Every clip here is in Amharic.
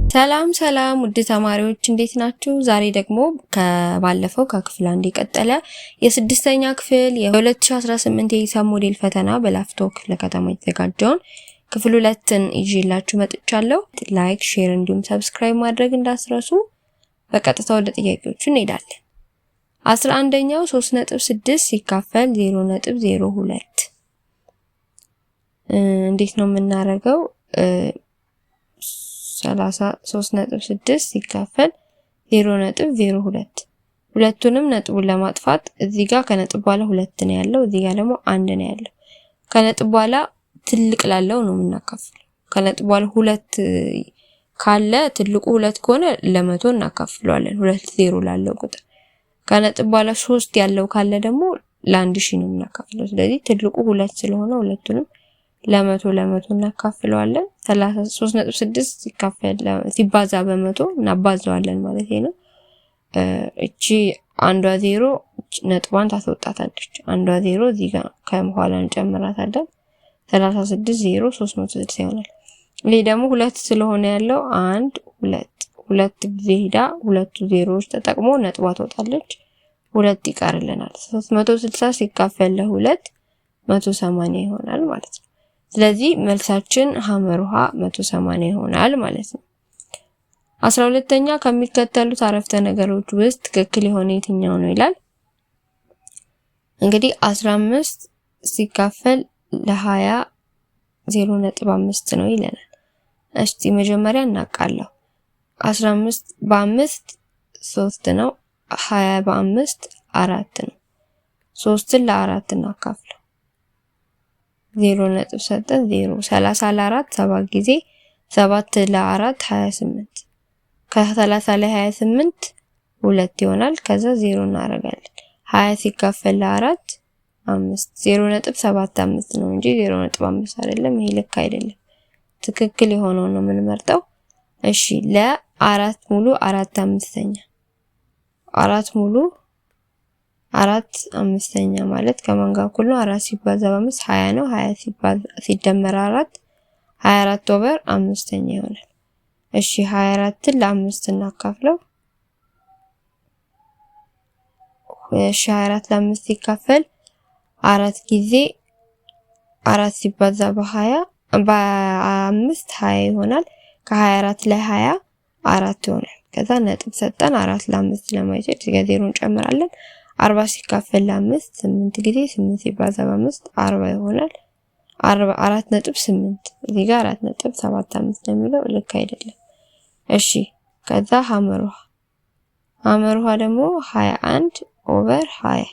ሰላም ሰላም ውድ ተማሪዎች እንዴት ናችሁ? ዛሬ ደግሞ ከባለፈው ከክፍል 1 የቀጠለ የስድስተኛ ክፍል የ2018 የሂሳብ ሞዴል ፈተና በላፍቶ ክፍለ ከተማ የተዘጋጀውን ክፍል 2ን ይዤላችሁ መጥቻለሁ። ላይክ፣ ሼር እንዲሁም ሰብስክራይብ ማድረግ እንዳትረሱ። በቀጥታ ወደ ጥያቄዎቹ እንሄዳለን። 11ኛው 3.6 ሲካፈል 0.02 እንዴት ነው የምናደርገው? 3.6 ሲካፈል 0.02 ሁለቱንም ነጥቡን ለማጥፋት እዚህ ጋር ከነጥብ በኋላ 2 ነው ያለው፣ እዚህ ጋር ደግሞ 1 ነው ያለው። ከነጥብ በኋላ ትልቅ ላለው ነው የምናካፍለው። ከነጥብ በኋላ 2 ካለ ትልቁ 2 ከሆነ ለመቶ እናካፍለዋለን፣ 2 ዜሮ ላለው ቁጥር። ከነጥብ በኋላ 3 ያለው ካለ ደግሞ ለ1000 ነው የምናካፍለው። ስለዚህ ትልቁ 2 ስለሆነ ሁለቱንም ለመቶ እናካፍለዋለን። 3.6 ሲባዛ በመቶ እናባዛዋለን ማለት ነው። እቺ አንዷ ዜሮ ነጥቧን ታስወጣታለች። አንዷ ዜሮ እዚህ ጋር ከመኋላ እንጨምራታለን። 36 ዜሮ 360 ይሆናል። ይሄ ደግሞ 2 ስለሆነ ያለው 1 2 ሁለት ጊዜ ሄዳ ሁለቱ ዜሮዎች ተጠቅሞ ነጥቧ ትወጣለች። 2 ይቀርልናል። 360 ሲካፈል ለ2 180 ይሆናል ማለት ነው። ስለዚህ መልሳችን ሐመር ውሃ 180 ይሆናል ማለት ነው። 12ኛ ከሚከተሉት አረፍተ ነገሮች ውስጥ ትክክል የሆነ የትኛው ነው ይላል። እንግዲህ 15 ሲካፈል ለ20 0.5 ነው ይለናል። እስቲ መጀመሪያ እናቃለው። 15 በ5 3 ነው። 20 በ5 4 ነው። 3ን ለ4 እናካፍለው 0 ነጥብ ሰጠን 0 30 ለ4 7 ጊዜ 7 ለ4 28 ከ30 ላይ 28 2 ይሆናል። ከዛ 0 እናደርጋለን። 20 ሲካፈል ለ4 5 0.75 ነው እንጂ 0.5 አይደለም። ይሄ ልክ አይደለም። ትክክል የሆነው ነው የምንመርጠው። እሺ ለ4 ሙሉ 4 አምስተኛ 4 ሙሉ 4 አምስተኛ ማለት ከማን ጋር እኩል ነው? 4 ሲባዛ በ5 20 ነው። 20 ሲባዛ ሲደመር 4 24 ኦቨር አምስተኛ ይሆናል። እሺ 24ን ለ5 እናካፍለው። እሺ 24 ለ5 ሲካፈል 4 ጊዜ 4 ሲባዛ በ20 በ5 20 ይሆናል። ከ24 ላይ 20 4 ይሆናል። ከዛ ነጥብ ሰጠን። 4 ለ5 ለማይችል እዚህ ጋር 0 እንጨምራለን። 40 ሲካፈል ለ5 8 ጊዜ 8 ሲባዛ በ5 40 ይሆናል። 4.8 እዚህ ጋር 4.75 ነው የሚለው ልክ አይደለም። እሺ ከዛ ሐመር ውሃ ደግሞ 21 ኦቨር 20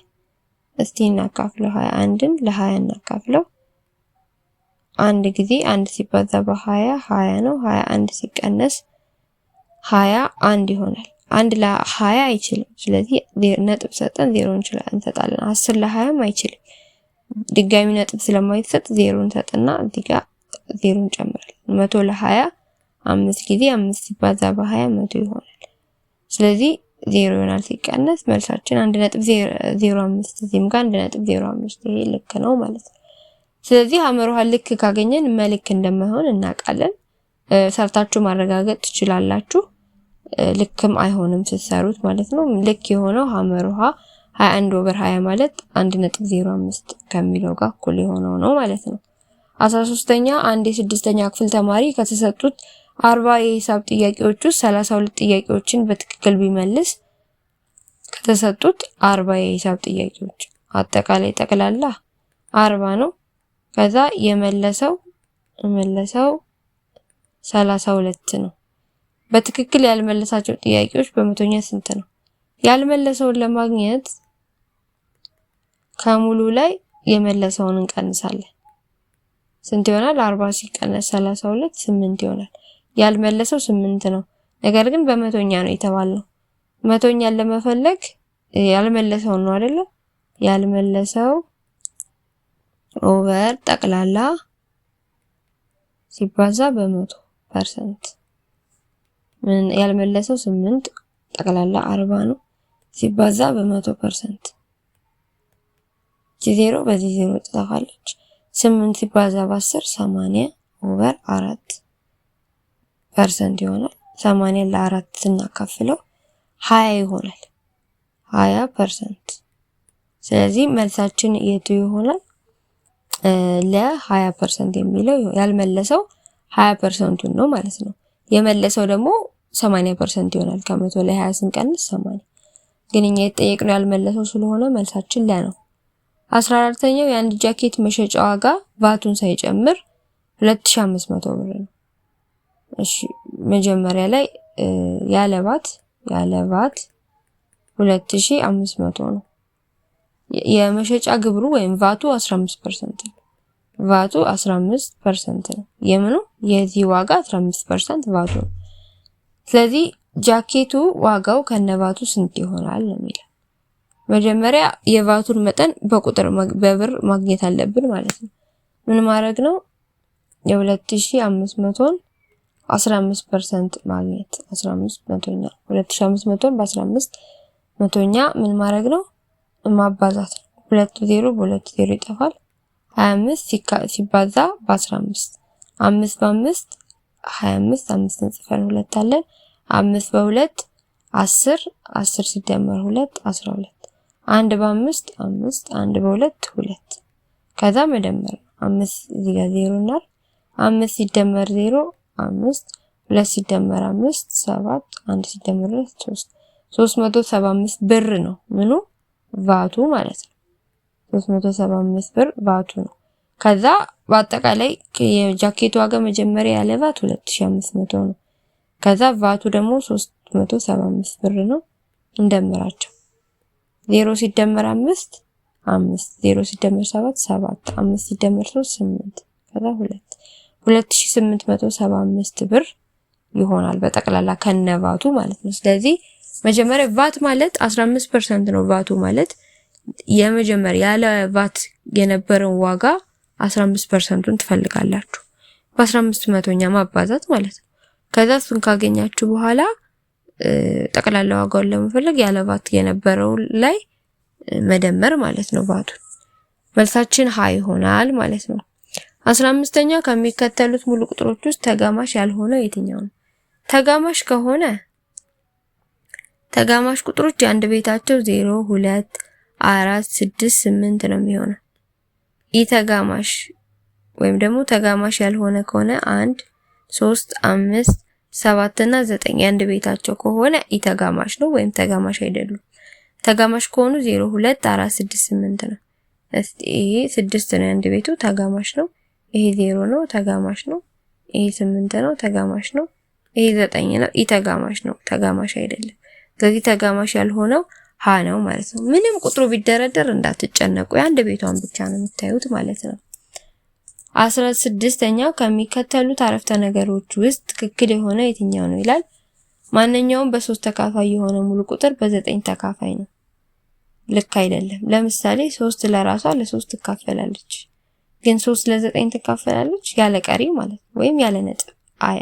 እስቲ እናካፍለው። 21ን ለ20 እናካፍለው። አንድ ጊዜ 1 ሲባዛ በ20 20 ነው። 21 ሲቀነስ 20 1 ይሆናል። 1 ለ20 አይችልም። ስለዚህ ነጥብ ሰጠን 0 እንሰጣለን። 10 ለ20 አይችልም። ድጋሚ ነጥብ ስለማይሰጥ 0 እንሰጥና እዚህ ጋር 0 እንጨምራለን። 100 ለ20 5 ጊዜ 5 ሲባዛ በ20 100 ይሆናል። ስለዚህ 0 ይሆናል ሲቀነስ መልሳችን 1.05 እዚህም ጋር 1.05 ይሄ ልክ ነው ማለት ነው። ስለዚህ ሐመር ውሃ ልክ ካገኘን መልክ እንደማይሆን እናውቃለን። ሰርታችሁ ማረጋገጥ ትችላላችሁ። ልክም አይሆንም ስትሰሩት ማለት ነው። ልክ የሆነው ሐመር ውሃ 21 ኦቨር 20 ማለት 1.05 ከሚለው ጋር እኩል የሆነው ነው ማለት ነው። 13ኛ አንድ የስድስተኛ ክፍል ተማሪ ከተሰጡት 40 የሂሳብ ጥያቄዎች ውስጥ 32 ጥያቄዎችን በትክክል ቢመልስ ከተሰጡት 40 የሂሳብ ጥያቄዎች አጠቃላይ ጠቅላላ 40 ነው። ከዛ የመለሰው 32 ነው። በትክክል ያልመለሳቸው ጥያቄዎች በመቶኛ ስንት ነው? ያልመለሰውን ለማግኘት ከሙሉ ላይ የመለሰውን እንቀንሳለን። ስንት ይሆናል? 40 ሲቀነስ 32 8 ይሆናል። ያልመለሰው 8 ነው። ነገር ግን በመቶኛ ነው የተባለው። መቶኛን ለመፈለግ ያልመለሰው ነው አይደለ? ያልመለሰው ኦቨር ጠቅላላ ሲባዛ በ100% ያልመለሰው 8 ጠቅላላ 40 ነው ሲባዛ በ100%። ዜሮ በዚህ ዜሮ ትጠፋለች። 8 ሲባዛ በ10 80 ኦቨር 4% ይሆናል። 80 ለ4 ስናካፍለው 20 ይሆናል። 20%። ስለዚህ መልሳችን የቱ ይሆናል? ለ20% የሚለው ያልመለሰው 20%ን ነው ማለት ነው። የመለሰው ደግሞ 80% ይሆናል። ከ100 ላይ 20 ስንቀንስ 80። ግን እኛ የተጠየቅነው ያልመለሰው ስለሆነ መልሳችን ለ ነው። 14ኛው የአንድ ጃኬት መሸጫ ዋጋ ቫቱን ሳይጨምር 2500 ብር ነው። እሺ መጀመሪያ ላይ ያለ ቫት 2500 ነው። የመሸጫ ግብሩ ወይም ቫቱ 15% ነው። ቫቱ 15% ነው። የምኑ የዚህ ዋጋ 15% ቫቱ ነው። ስለዚህ ጃኬቱ ዋጋው ከነቫቱ ስንት ይሆናል ነው የሚለው። መጀመሪያ የቫቱን መጠን በቁጥር በብር ማግኘት አለብን ማለት ነው። ምን ማድረግ ነው? የ2500ን 15% ማግኘት 15 መቶኛ 2500ን በ15 መቶኛ ምን ማድረግ ነው? ማባዛት። 2 0 በ2 0 ይጠፋል። 25 ሲባዛ በ15 5 በ5 25 5 እንጽፈን 2 አለን። 5 በ2 10 10 ሲደመር 2 12 1 በ5 5 1 በ2 2 ከዛ መደመር 5 እዚህ ጋር 0 እና 5 ሲደመር 0 5 2 ሲደመር 5 7 1 ሲደመር 2 3 375 ብር ነው ምኑ ቫቱ ማለት ነው። 375 ብር ቫቱ ነው። ከዛ በአጠቃላይ የጃኬቱ ዋጋ መጀመሪያ ያለ ቫት 2500 ነው። ከዛ ቫቱ ደግሞ 375 ብር ነው። እንደምራቸው 0 ሲደመር 5 5 0 ሲደመር 7 7 5 ሲደመር 3 8 ከዛ 2 2875 ብር ይሆናል በጠቅላላ ከነቫቱ ማለት ነው። ስለዚህ መጀመሪያ ቫት ማለት 15% ነው። ቫቱ ማለት የመጀመሪያ ያለ ቫት የነበረውን ዋጋ 15%ን ትፈልጋላችሁ በ15 መቶኛ ማባዛት ማለት ነው። ከዛ እሱን ካገኛችሁ በኋላ ጠቅላላ ዋጋውን ለመፈለግ ያለ ቫት የነበረው ላይ መደመር ማለት ነው ቫቱ። መልሳችን ሀ ይሆናል ማለት ነው። 15ኛው ከሚከተሉት ሙሉ ቁጥሮች ውስጥ ተጋማሽ ያልሆነው የትኛው ነው? ተጋማሽ ከሆነ ተጋማሽ ቁጥሮች የአንድ ቤታቸው 0 2 4 6 8 ነው የሚሆነው። ኢተጋማሽ ወይም ደግሞ ተጋማሽ ያልሆነ ከሆነ 1 3 5 7 እና 9 የአንድ ቤታቸው ከሆነ ኢተጋማሽ ነው ወይም ተጋማሽ አይደሉም። ተጋማሽ ከሆኑ 0 2 4 6 8 ነው። እስቲ ይሄ 6 ነው የአንድ ቤቱ ተጋማሽ ነው። ይሄ 0 ነው ተጋማሽ ነው። ይሄ 8 ነው ተጋማሽ ነው። ይሄ 9 ነው ኢተጋማሽ ነው ተጋማሽ አይደለም። ስለዚህ ተጋማሽ ያልሆነው ሀ ነው ማለት ነው። ምንም ቁጥሩ ቢደረደር እንዳትጨነቁ የአንድ ቤቷን ብቻ ነው የምታዩት ማለት ነው። 16ኛው ከሚከተሉት አረፍተ ነገሮች ውስጥ ትክክል የሆነ የትኛው ነው ይላል። ማንኛውም በ3 ተካፋይ የሆነ ሙሉ ቁጥር በ9 ተካፋይ ነው። ልክ አይደለም። ለምሳሌ 3 ለራሷ ለ3 ትካፈላለች፣ ግን 3 ለ9 ትካፈላለች ያለ ቀሪ ማለት ነው፣ ወይም ያለ ነጥብ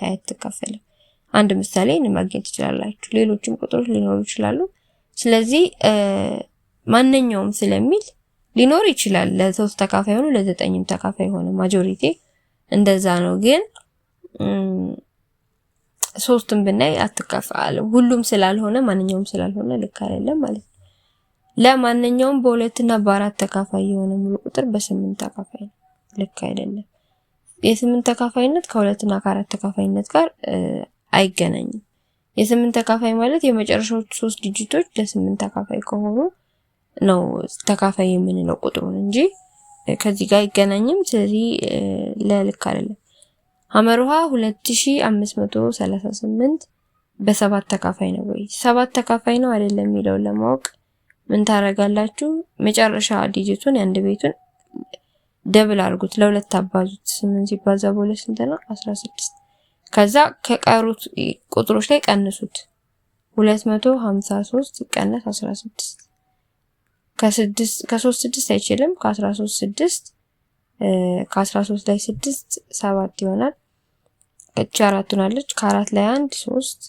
አትካፈልም። አንድ ምሳሌ ማግኘት ትችላላችሁ። ሌሎችም ቁጥሮች ሊኖሩ ይችላሉ። ስለዚህ ማንኛውም ስለሚል ሊኖር ይችላል። ለ3 ተካፋይ ሆኖ ለ9ም ተካፋይ ሆኖ ማጆሪቲ እንደዛ ነው። ግን 3ም ብናይ አትካፈል ሁሉም ስላልሆነ ማንኛውም ስላልሆነ ልክ አይደለም ማለት ነው። ለማንኛውም በ2 እና በ4 ተካፋይ የሆነ ሙሉ ቁጥር በ8 ተካፋይ ነው። ልክ አይደለም። የ8 ተካፋይነት ከ2 እና ከ4 ተካፋይነት ጋር አይገናኝም። የ8 ተካፋይ ማለት የመጨረሻዎቹ 3 ዲጂቶች ለ8 ተካፋይ ከሆኑ ነው ተካፋይ የምንለው ቁጥሩን እንጂ ከዚህ ጋር አይገናኝም። ስለዚህ ለልክ አይደለም። ሐመርሃ 2538 በ7 ተካፋይ ነው ወይ? 7 ተካፋይ ነው አይደለም የሚለውን ለማወቅ ምን ታረጋላችሁ? መጨረሻ ዲጂቱን የአንድ ቤቱን ደብል አድርጉት፣ ለሁለት አባዙት። 8 ሲባዛ በ2 ስንት ነው? 16። ከዛ ከቀሩት ቁጥሮች ላይ ቀንሱት። 253 ሲቀነስ 16 ከ3 6 አይችልም። ከ13 6 ከ13 ላይ 6 7 ይሆናል። እቺ 4 ሆናለች። ከ4 ላይ 1 3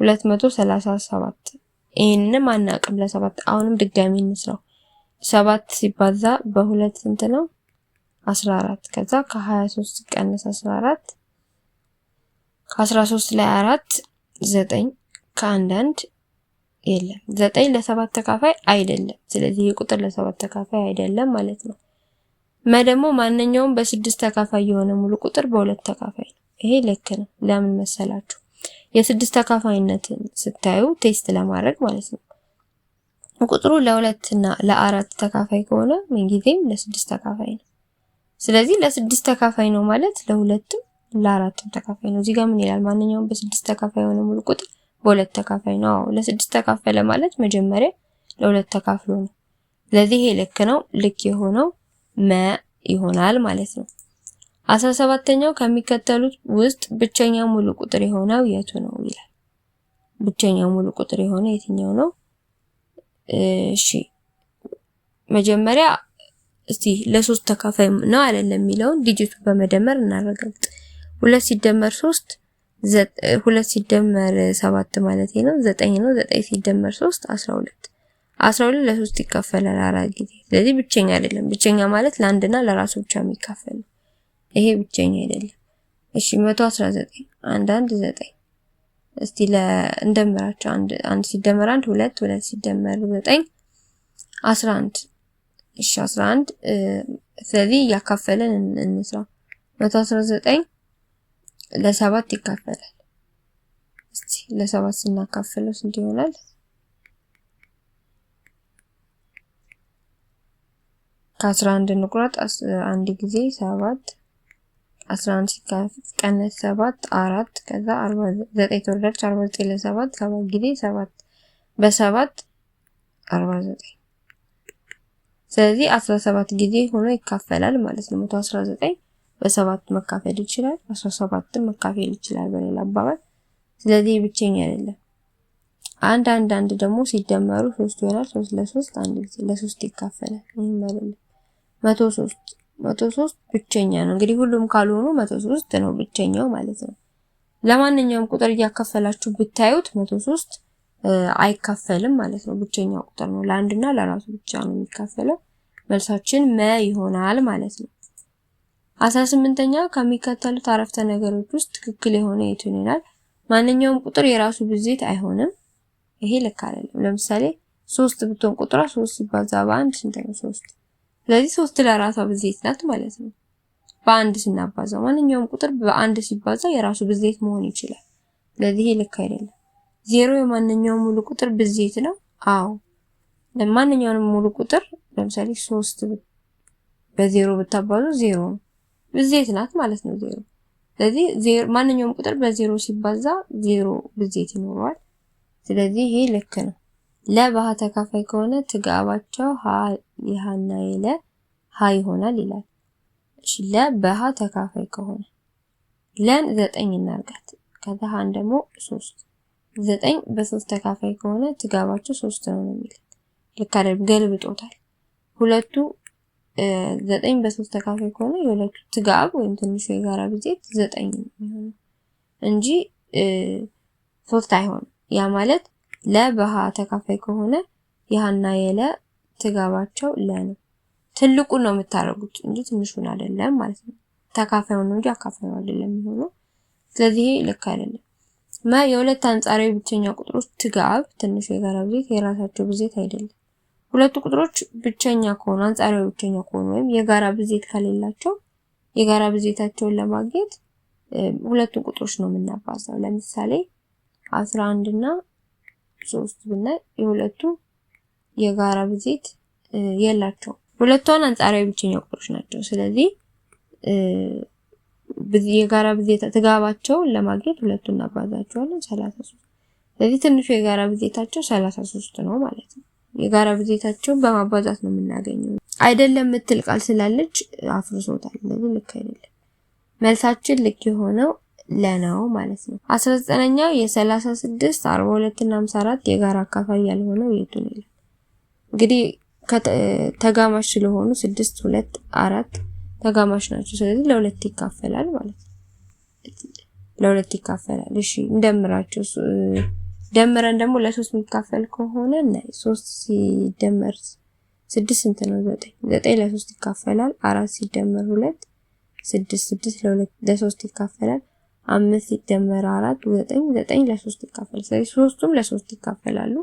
237። ይሄንንም አናቅም ለ7። አሁንም ድጋሚ እንስራው። 7 ሲባዛ በ2 ስንት ነው? 14። ከዛ ከ23 ሲቀነስ 14 ከ13 ላይ 4 9 ከአንድ የለም። 9 ለ7 ተካፋይ አይደለም። ስለዚህ ይህ ቁጥር ለ7 ተካፋይ አይደለም ማለት ነው። ደግሞ ማንኛውም በ6 ተካፋይ የሆነ ሙሉ ቁጥር በ2 ተካፋይ ነው። ይሄ ልክ ነው። ለምን መሰላችሁ? የ6 ተካፋይነትን ስታዩ ቴስት ለማድረግ ማለት ነው። ቁጥሩ ለ2 እና ለ4 ተካፋይ ከሆነ ምንጊዜም ለ6 ተካፋይ ነው። ስለዚህ ለ6 ተካፋይ ነው ማለት ለ2ም ለ4ም ተካፋይ ነው። እዚህ ጋር ምን ይላል? ማንኛውም በ6 ተካፋይ የሆነ ሙሉ ቁጥር በ2 ተካፋይ ነው። ለ6 ተካፈለ ማለት መጀመሪያ ለ2 ተካፍሎ ነው። ስለዚህ ይሄ ልክ ነው። ልክ የሆነው መ ይሆናል ማለት ነው። 17ኛው ከሚከተሉት ውስጥ ብቸኛ ሙሉ ቁጥር የሆነው የቱ ነው ይላል። ብቸኛ ሙሉ ቁጥር የሆነ የትኛው ነው? እሺ መጀመሪያ እስቲ ለ3 ተካፋይ ነው አይደለም የሚለውን ዲጂቱ በመደመር እናረጋግጥ። 2 ሲደመር 3 2 ሲደመር 7 ማለት ነው 9 ነው። 9 ሲደመር 3 12 12 ለ3 ይካፈላል 4 ጊዜ። ስለዚህ ብቸኛ አይደለም። ብቸኛ ማለት ለአንድና ለራሱ ብቻ የሚካፈል ነው። ይሄ ብቸኛ አይደለም። እሺ 119 1 9 እስቲ እንደምራቸው 1 ሲደመር 1 2 2 ሲደመር 9 11 እሺ 11 ስለዚህ ያካፈለን እንስራ 119 ለ7 ይካፈላል። እስቲ ለ7 ስናካፍለው ስንት ይሆናል? ከ11 እንቁረጥ 1 ጊዜ 7 11 ሲቀነስ 7 4 ከዛ 49 ተወረደች 49 ለ7 7 ጊዜ 7 በ7 49 ስለዚህ 17 ጊዜ ሆኖ ይካፈላል ማለት ነው። 119 በ7 መካፈል ይችላል፣ 17 መካፈል ይችላል በሌላ አባባል። ስለዚህ ብቸኛ አይደለም። አንድ ደግሞ ሲደመሩ 3 ይሆናል። 3 ለ3 1 ጊዜ ለ3 ይካፈላል። ይሄም አይደለም 103 ብቸኛ ነው። እንግዲህ ሁሉም ካልሆኑ 103 ነው ብቸኛው ማለት ነው። ለማንኛውም ቁጥር እያካፈላችሁ ብታዩት 103 አይካፈልም ማለት ነው። ብቸኛው ቁጥር ነው። ለአንድና ለራሱ ብቻ ነው የሚካፈለው። መልሳችን መ ይሆናል ማለት ነው። 18ኛው ከሚከተሉት አረፍተ ነገሮች ውስጥ ትክክል የሆነ የቱ ይሆናል? ማንኛውም ቁጥር የራሱ ብዜት አይሆንም። ይሄ ልክ አይደለም። ለምሳሌ 3 ብትሆን ቁጥሯ 3 ሲባዛ በ1 ስንት ነው? 3 ስለዚህ 3 ለራሷ ብዜት ናት ማለት ነው። በአንድ ስናባዛው ማንኛውም ቁጥር በአንድ ሲባዛ የራሱ ብዜት መሆን ይችላል። ስለዚህ ይሄ ልክ አይደለም። 0 የማንኛውም ሙሉ ቁጥር ብዜት ነው? አዎ። ለማንኛውም ሙሉ ቁጥር ለምሳሌ 3 በ0 ብታባዙ 0 ነው። ብዜት ናት ማለት ነው 0። ስለዚህ ማንኛውም ቁጥር በ0 ሲባዛ 0 ብዜት ይኖረዋል። ስለዚህ ይሄ ልክ ነው። ለባህ ተካፋይ ከሆነ ትጋባቸው የሃና የለ ሀ ይሆናል ይላል። እሺ ለባህ ተካፋይ ከሆነ ለን 9 እናርጋት። ከዛ ሃን ደግሞ 3 9 በ3 ተካፋይ ከሆነ ትጋባቸው 3 ነው የሚለው። ልክ አይደል? ገልብጦታል። ሁለቱ 9 በ3 ተካፋይ ከሆነ የሁለቱ ትጋብ ወይም ትንሹ የጋራ ብዜት 9 ነው የሚሆነው እንጂ 3 አይሆንም። ያ ማለት ለባህ ተካፋይ ከሆነ የሃና የለ ትጋባቸው ለ ነው። ትልቁን ነው የምታረጉት እንጂ ትንሹን አይደለም ማለት ነው። ተካፋዩን ነው እንጂ አካፋዩ አይደለም የሚሆነው። ስለዚህ ልክ አይደለም። የሁለት አንጻራዊ ብቸኛ ቁጥሮች ትጋብ ትንሹ የጋራ ብዜት የራሳቸው ብዜት አይደለም። ሁለቱ ቁጥሮች ብቸኛ ከሆኑ አንጻራዊ ብቸኛ ከሆኑ ወይም የጋራ ብዜት ከሌላቸው የጋራ ብዜታቸውን ለማግኘት ሁለቱን ቁጥሮች ነው የምናባዛው። ለምሳሌ 11 እና 3 ብናይ የሁለቱ የጋራ ብዜት የላቸውም። ሁለቱን አንጻራዊ ብቸኛ ቁጥሮች ናቸው። ስለዚህ የጋራ ብዜት ትጋባቸውን ለማግኘት ሁለቱን እናባዛቸዋለን 33። ስለዚህ ትንሹ የጋራ ብዜታቸው 33 ነው ማለት ነው። የጋራ ብዜታቸውን በማባዛት ነው የምናገኘው። አይደለም የምትል ቃል ስላለች አፍርሶታል። ስለዚህ ልክ አይደለም። መልሳችን ልክ የሆነው ለነው ማለት ነው። 19ኛው የ36 42 እና 54 የጋራ አካፋይ ያልሆነው የቱ ነው? እንግዲህ ተጋማሽ ስለሆኑ 6 2 4 ተጋማሽ ናቸው። ስለዚህ ለሁለት ይካፈላል ማለት ነው። ለሁለት ይካፈላል። እሺ እንደምራቸው ደምረን ደግሞ ለ3 የሚካፈል ከሆነ እና 3 ሲደመር 6 ስንት ነው? 9 9 ለ3 ይካፈላል። 4 ሲደመር 2 6 6 ለ3 ይካፈላል። 5 ሲደመር 4 9 9 ለ3 ይካፈላል። ስለዚህ ሶስቱም ለ3 ይካፈላሉ።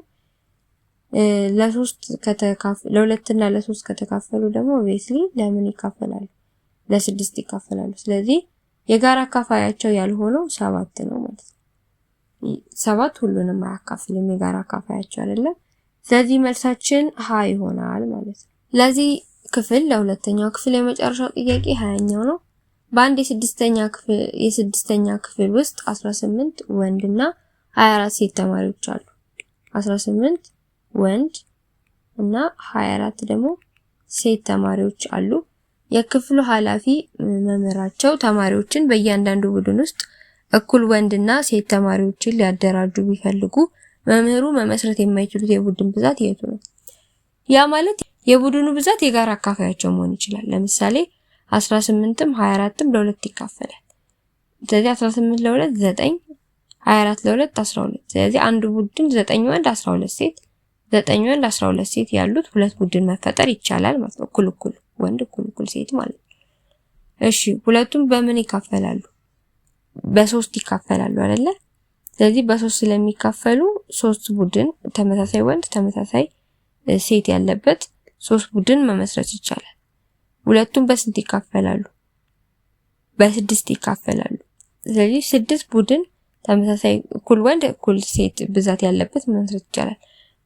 ለ2 እና ለ3 ከተካፈሉ ደግሞ ኦብቪየስሊ ለምን ይካፈላሉ? ለ6 ይካፈላሉ። ስለዚህ የጋራ አካፋያቸው ያልሆነው 7 ነው ማለት ነው። 7 ሁሉንም አያካፍልም፣ የጋራ አካፋያቸው አይደለም። ስለዚህ መልሳችን ሀ ይሆናል ማለት ነው። ለዚህ ክፍል ለሁለተኛው ክፍል የመጨረሻው ጥያቄ 20ኛው ነው። በአንድ የስድስተኛ ክፍል ውስጥ 18 ወንድና 24 ሴት ተማሪዎች አሉ። 18 ወንድ እና 24 ደግሞ ሴት ተማሪዎች አሉ። የክፍሉ ኃላፊ መምህራቸው ተማሪዎችን በእያንዳንዱ ቡድን ውስጥ እኩል ወንድና ሴት ተማሪዎችን ሊያደራጁ ቢፈልጉ መምህሩ መመስረት የማይችሉት የቡድን ብዛት የቱ ነው? ያ ማለት የቡድኑ ብዛት የጋራ አካፋያቸው መሆን ይችላል። ለምሳሌ 18ም 24ም ለ2 ይካፈላል። ስለዚህ 18 ለ2 9፣ 24 ለ2 12። ስለዚህ አንዱ ቡድን 9 ወንድ 12 ሴት 9 ወንድ 12 ሴት ያሉት ሁለት ቡድን መፈጠር ይቻላል ማለት ነው። እኩል ወንድ እኩል ሴት ማለት ነው። እሺ ሁለቱም በምን ይካፈላሉ? በ3 ይካፈላሉ አይደለ? ስለዚህ በ3 ስለሚካፈሉ 3 ቡድን ተመሳሳይ ወንድ ተመሳሳይ ሴት ያለበት 3 ቡድን መመስረት ይቻላል። ሁለቱም በስንት ይካፈላሉ? በ6 ይካፈላሉ። ስለዚህ 6 ቡድን ተመሳሳይ እኩል ወንድ እኩል ሴት ብዛት ያለበት መመስረት ይቻላል።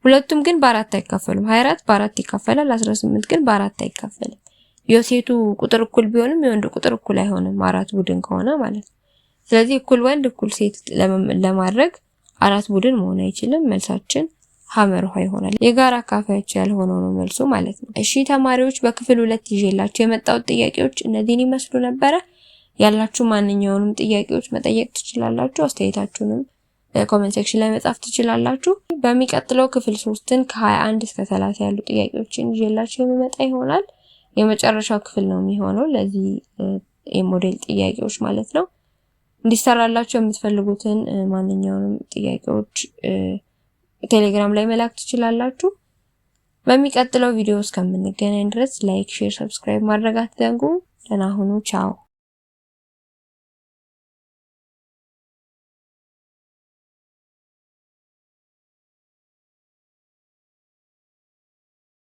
ሁለቱም ግን በ4 አይካፈሉም። 24 በ4 ይካፈላል፣ 18 ግን በ4 አይካፈልም። የሴቱ ቁጥር እኩል ቢሆንም የወንዱ ቁጥር እኩል አይሆንም 4 ቡድን ከሆነ ማለት ነው። ስለዚህ እኩል ወንድ እኩል ሴት ለማድረግ 4 ቡድን መሆን አይችልም። መልሳችን ሐመርሃ ይሆናል። የጋራ አካፋያቸው ያልሆነው ነው መልሱ ማለት ነው። እሺ ተማሪዎች በክፍል 2 ይዤላችሁ የመጣሁት ጥያቄዎች እነዚህን ይመስሉ ነበረ። ያላችሁ ማንኛውንም ጥያቄዎች መጠየቅ ትችላላችሁ። አስተያየታችሁንም ኮሜንት ሴክሽን ላይ መጻፍ ትችላላችሁ። በሚቀጥለው ክፍል 3ን ከ21 እስከ 30 ያሉ ጥያቄዎችን ይዤላችሁ የሚመጣ ይሆናል። የመጨረሻው ክፍል ነው የሚሆነው ለዚህ የሞዴል ጥያቄዎች ማለት ነው። እንዲሰራላችሁ የምትፈልጉትን ማንኛውንም ጥያቄዎች ቴሌግራም ላይ መላክ ትችላላችሁ። በሚቀጥለው ቪዲዮ እስከምንገናኝ ድረስ ላይክ፣ ሼር፣ ሰብስክራይብ ማድረግ አትዘንጉ። ደህና ሁኑ። ቻው።